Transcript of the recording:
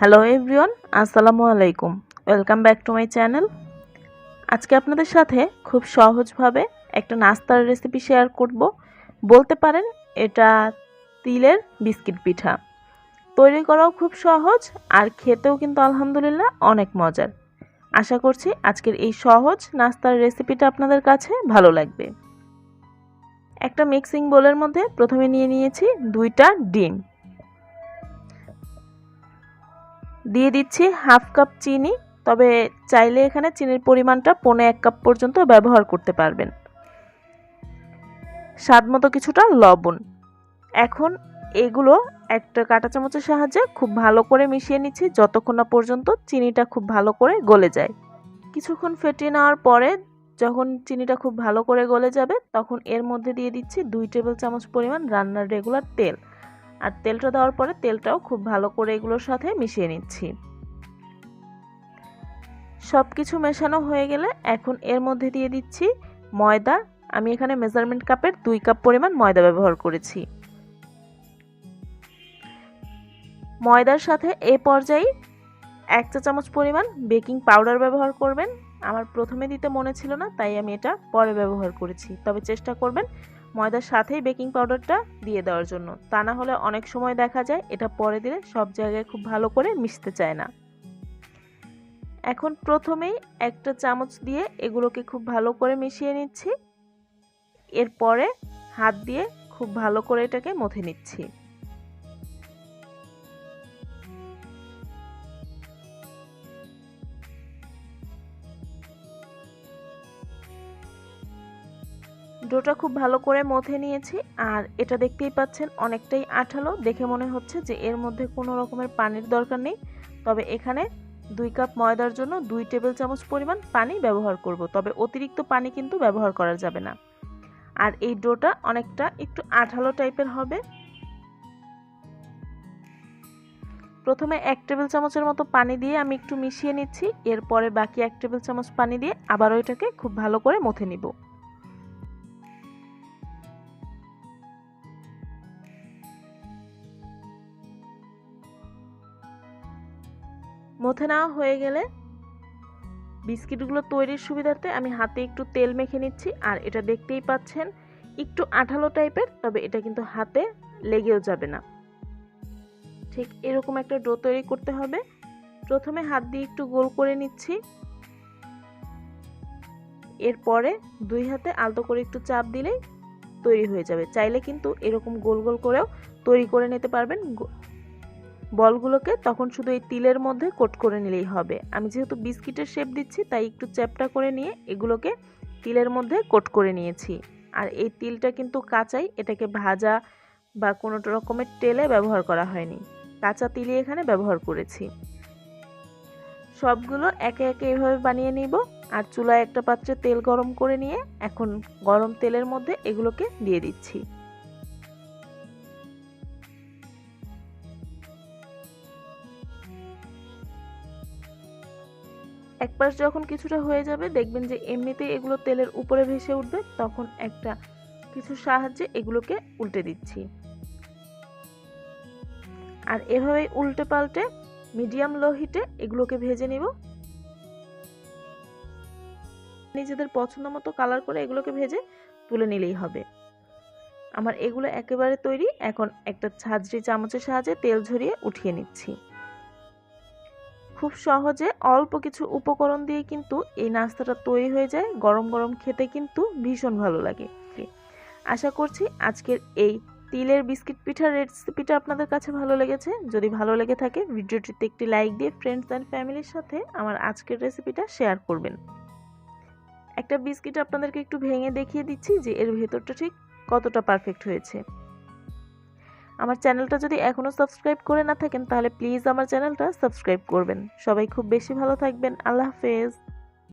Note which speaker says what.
Speaker 1: Hello everyone, আসসালামু আলাইকুম। Welcome back to my channel. আজকে আপনাদের সাথে খুব সহজভাবে একটা নাস্তার রেসিপি শেয়ার করব। বলতে পারেন এটা তিলের বিস্কিট পিঠা। তৈরি করাও খুব সহজ আর খেতেও কিন্তু আলহামদুলিল্লাহ অনেক মজার। আশা করছি আজকের এই সহজ নাস্তার রেসিপিটা আপনাদের কাছে ভালো লাগবে। একটা মিক্সিং বোলের মধ্যে প্রথমে নিয়ে নিয়েছি 2টা ডিম, দিয়ে দিচ্ছি হাফ কাপ চিনি, তবে চাইলে এখানে চিনির পরিমাণটা 1.5 কাপ পর্যন্ত ব্যবহার করতে পারবেন। স্বাদমতো কিছুটা লবণ। এখন এগুলো একটা কাঁটা চামচের সাহায্যে খুব ভালো করে মিশিয়ে নিচ্ছি যতক্ষণ না পর্যন্ত চিনিটা খুব ভালো করে গলে যায়। কিছুক্ষণ ফেটিয়ে নেওয়ার পরে যখন চিনিটা খুব ভালো করে গলে যাবে তখন এর মধ্যে দিয়ে দিচ্ছি 2 টেবিল চামচ পরিমাণ রান্নার রেগুলার তেল। আর তেলটা দেওয়ার পরে তেলটাও খুব ভালো করে এগুলোর সাথে মিশিয়ে নিচ্ছি। সব কিছু মেশানো হয়ে গেলে এখন এর মধ্যে দিয়ে দিচ্ছি ময়দা। আমি এখানে মেজারমেন্ট কাপের 2 কাপ পরিমাণ ময়দা ব্যবহার করেছি। ময়দার সাথে এই পর্যায়ে 1 চা চামচ পরিমাণ বেকিং পাউডার ব্যবহার করবেন। আমার প্রথমে দিতে মনে ছিল না, তাই আমি এটা পরে ব্যবহার করেছি। তবে চেষ্টা করবেন ময়দার সাথেই বেকিং পাউডারটা দিয়ে দেওয়ার জন্য, তা না হলে অনেক সময় দেখা যায় এটা পরে দিলে সব জায়গায় খুব ভালো করে মিশতে চায় না। এখন প্রথমেই একটা চামচ দিয়ে এগুলোকে খুব ভালো করে মিশিয়ে নিচ্ছি। এরপরে হাত দিয়ে খুব ভালো করে এটাকে মথে নিচ্ছি। ডোটা খুব ভালো করে মথে নিয়েছি আর এটা দেখতেই পাচ্ছেন অনেকটাই আঠালো। দেখে মনে হচ্ছে যে এর মধ্যে কোনো রকমের পানির দরকার নেই। তবে এখানে 2 কাপ ময়দার জন্য 2 টেবিল চামচ পরিমাণ পানি ব্যবহার করব, তবে অতিরিক্ত পানি কিন্তু ব্যবহার করা যাবে না। আর এই ডোটা অনেকটা একটু আঠালো টাইপের হবে। প্রথমে 1 টেবিল চামচের মতো পানি দিয়ে আমি একটু মিশিয়ে নিচ্ছি। এরপরে বাকি 1 টেবিল চামচ পানি দিয়ে আবারও এটাকে খুব ভালো করে মথে নিব। মথে নেওয়া হয়ে গেলে বিস্কিটগুলো তৈরির সুবিধার্থে আমি হাতে একটু তেল মেখে নিচ্ছি। আর এটা দেখতেই পাচ্ছেন একটু আঠালো টাইপের, তবে এটা কিন্তু হাতে লেগেও যাবে না। ঠিক এরকম একটা ডো তৈরি করতে হবে। প্রথমে হাত দিয়ে একটু গোল করে নিচ্ছি, এরপরে 2 হাতে আলতো করে একটু চাপ দিলেই তৈরি হয়ে যাবে। চাইলে কিন্তু এরকম গোল গোল করেও তৈরি করে নিতে পারবেন। বলগুলোকে তখন শুধু এই তিলের মধ্যে কোট করে নিলেই হবে। আমি যেহেতু বিস্কিটের শেপ দিচ্ছি তাই একটু চ্যাপ্টা করে নিয়ে এগুলোকে তিলের মধ্যে কোট করে নিয়েছি। আর এই তিলটা কিন্তু কাঁচাই, এটাকে ভাজা বা কোনো রকমের তেলে ব্যবহার করা হয়নি, কাঁচা তিলই এখানে ব্যবহার করেছি। সবগুলো একে একে এভাবে বানিয়ে নিব। আর চুলায় একটা পাত্রে তেল গরম করে নিয়ে এখন গরম তেলের মধ্যে এগুলোকে দিয়ে দিচ্ছি। এক পাশ যখন কিছুটা হয়ে যাবে দেখবেন যে এমনিতেই এগুলো তেলের উপরে ভেসে উঠবে, তখন একটা কিছুর সাহায্যে এগুলোকে উল্টে দিচ্ছি। আর এভাবেই উল্টে পাল্টে মিডিয়াম লো হিটে এগুলোকে ভেজে নিব। নিজেদের পছন্দ মতো কালার করে এগুলোকে ভেজে তুলে নিলেই হবে। আমার এগুলো একেবারে তৈরি। এখন একটা ঝাঁঝরি চামচের সাহায্যে তেল ঝরিয়ে উঠিয়ে নিচ্ছি। খুব সহজে অল্প কিছু উপকরণ দিয়ে কিন্তু এই নাস্তাটা তৈরি হয়ে যায়। গরম গরম খেতে কিন্তু ভীষণ ভালো লাগে। আশা করছি আজকের এই তিলের বিস্কিট পিঠার রেসিপিটা আপনাদের কাছে ভালো লেগেছে। যদি ভালো লেগে থাকে ভিডিওটিতে একটি লাইক দিয়ে ফ্রেন্ডস অ্যান্ড ফ্যামিলির সাথে আমার আজকের রেসিপিটা শেয়ার করবেন। একটা বিস্কিট আপনাদেরকে একটু ভেঙে দেখিয়ে দিচ্ছি যে এর ভেতরটা ঠিক কতটা পারফেক্ট হয়েছে। আমার চ্যানেলটা যদি এখনো সাবস্ক্রাইব করে না থাকেন তাহলে প্লিজ আমার চ্যানেলটা সাবস্ক্রাইব করবেন। সবাই খুব বেশি ভালো থাকবেন। আল্লাহ হাফেজ।